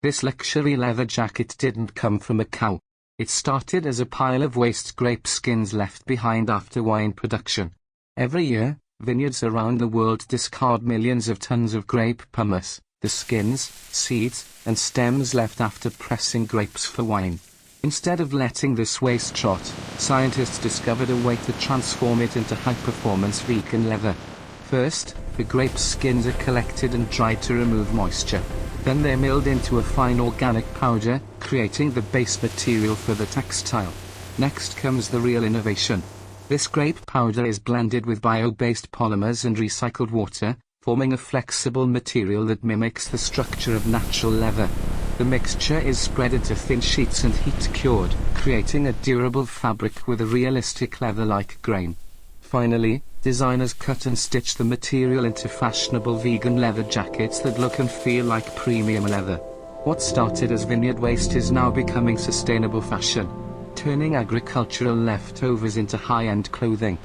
This luxury leather jacket didn't come from a cow. It started as a pile of waste grape skins left behind after wine production. Every year, vineyards around the world discard millions of tons of grape pomace, the skins, seeds, and stems left after pressing grapes for wine. Instead of letting this waste rot, scientists discovered a way to transform it into high-performance vegan leather. First, the grape skins are collected and dried to remove moisture. Then they're milled into a fine organic powder, creating the base material for the textile. Next comes the real innovation. This grape powder is blended with bio-based polymers and recycled water, forming a flexible material that mimics the structure of natural leather. The mixture is spread into thin sheets and heat-cured, creating a durable fabric with a realistic leather-like grain. Finally, designers cut and stitch the material into fashionable vegan leather jackets that look and feel like premium leather. What started as vineyard waste is now becoming sustainable fashion, turning agricultural leftovers into high-end clothing.